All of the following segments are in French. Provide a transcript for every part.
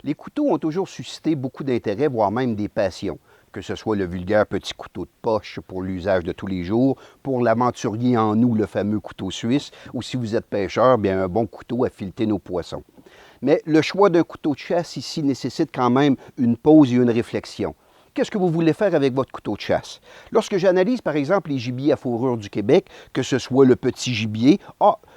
Les couteaux ont toujours suscité beaucoup d'intérêt, voire même des passions, que ce soit le vulgaire petit couteau de poche pour l'usage de tous les jours, pour l'aventurier en nous, le fameux couteau suisse, ou si vous êtes pêcheur, bien un bon couteau à fileter nos poissons. Mais le choix d'un couteau de chasse ici nécessite quand même une pause et une réflexion. Qu'est-ce que vous voulez faire avec votre couteau de chasse? Lorsque j'analyse, par exemple, les gibiers à fourrure du Québec, que ce soit le petit gibier,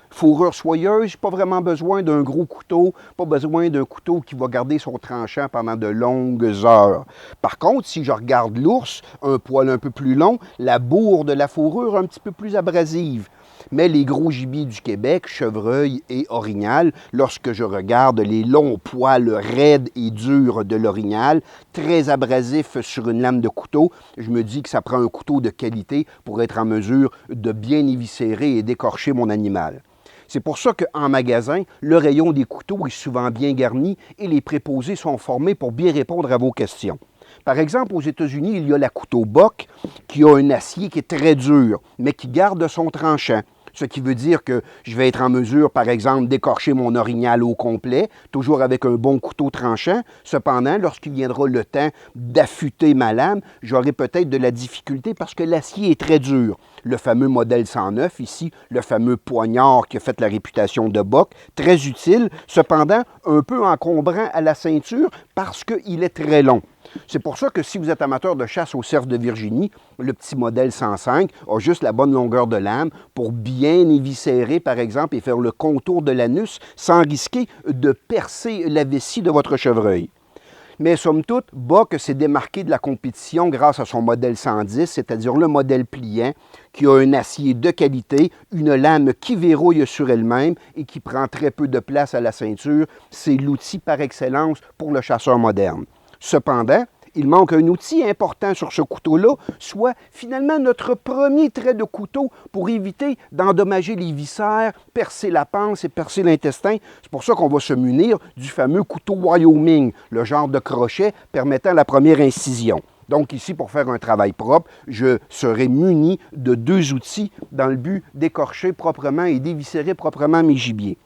fourrure soyeuse, pas vraiment besoin d'un gros couteau, pas besoin d'un couteau qui va garder son tranchant pendant de longues heures. Par contre, si je regarde l'ours, un poil un peu plus long, la bourre de la fourrure un petit peu plus abrasive. Mais les gros gibiers du Québec, chevreuil et orignal, lorsque je regarde les longs poils raides et durs de l'orignal, très abrasifs sur une lame de couteau, je me dis que ça prend un couteau de qualité pour être en mesure de bien éviscérer et d'écorcher mon animal. C'est pour ça qu'en magasin, le rayon des couteaux est souvent bien garni et les préposés sont formés pour bien répondre à vos questions. Par exemple, aux États-Unis, il y a la couteau Bock qui a un acier qui est très dur, mais qui garde son tranchant. Ce qui veut dire que je vais être en mesure, par exemple, d'écorcher mon orignal au complet, toujours avec un bon couteau tranchant. Cependant, lorsqu'il viendra le temps d'affûter ma lame, j'aurai peut-être de la difficulté parce que l'acier est très dur. Le fameux modèle 109, ici, le fameux poignard qui a fait la réputation de Bock, très utile, cependant un peu encombrant à la ceinture parce qu'il est très long. C'est pour ça que si vous êtes amateur de chasse au cerf de Virginie, le petit modèle 105 a juste la bonne longueur de lame pour bien éviscérer, par exemple, et faire le contour de l'anus sans risquer de percer la vessie de votre chevreuil. Mais somme toute, Bock s'est démarqué de la compétition grâce à son modèle 110, c'est-à-dire le modèle pliant, qui a un acier de qualité, une lame qui verrouille sur elle-même et qui prend très peu de place à la ceinture. C'est l'outil par excellence pour le chasseur moderne. Cependant, il manque un outil important sur ce couteau-là, soit finalement notre premier trait de couteau pour éviter d'endommager les viscères, percer la panse et percer l'intestin. C'est pour ça qu'on va se munir du fameux couteau Wyoming, le genre de crochet permettant la première incision. Donc ici, pour faire un travail propre, je serai muni de deux outils dans le but d'écorcher proprement et d'éviscérer proprement mes gibiers.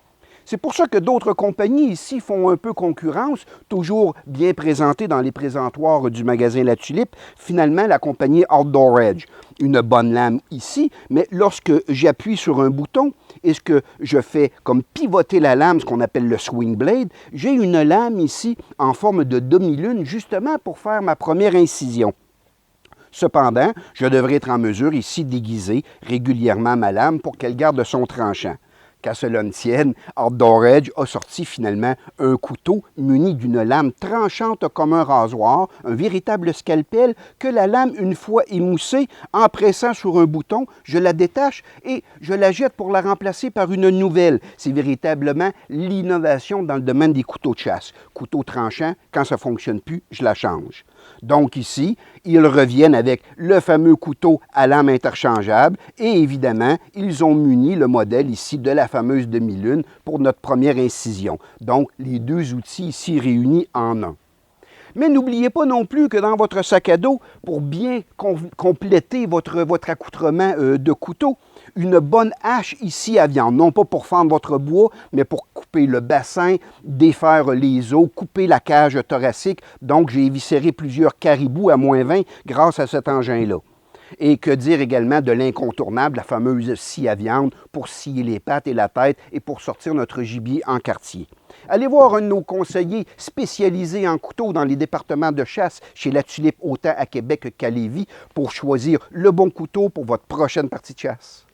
C'est pour ça que d'autres compagnies ici font un peu concurrence, toujours bien présentées dans les présentoirs du magasin La Tulipe. Finalement, la compagnie Outdoor Edge, une bonne lame ici, mais lorsque j'appuie sur un bouton et ce que je fais comme pivoter la lame, ce qu'on appelle le swing blade, j'ai une lame ici en forme de demi-lune, justement pour faire ma première incision. Cependant, je devrais être en mesure ici d'aiguiser régulièrement ma lame pour qu'elle garde son tranchant. Qu'à cela ne tienne, Outdoor Edge a sorti finalement un couteau muni d'une lame tranchante comme un rasoir, un véritable scalpel que la lame, une fois émoussée, en pressant sur un bouton, je la détache et je la jette pour la remplacer par une nouvelle. C'est véritablement l'innovation dans le domaine des couteaux de chasse. Couteau tranchant, quand ça ne fonctionne plus, je la change. Donc ici, ils reviennent avec le fameux couteau à lame interchangeable et évidemment, ils ont muni le modèle ici de la fameuse demi-lune pour notre première incision. Donc, les deux outils ici réunis en un. Mais n'oubliez pas non plus que dans votre sac à dos, pour bien compléter votre accoutrement de couteau, une bonne hache ici à viande, non pas pour fendre votre bois, mais pour couper le bassin, défaire les os, couper la cage thoracique. Donc, j'ai éviscéré plusieurs caribous à -20 grâce à cet engin-là. Et que dire également de l'incontournable, la fameuse scie à viande pour scier les pattes et la tête et pour sortir notre gibier en quartier. Allez voir un de nos conseillers spécialisés en couteaux dans les départements de chasse chez La Tulipe autant à Québec qu'à Lévis pour choisir le bon couteau pour votre prochaine partie de chasse.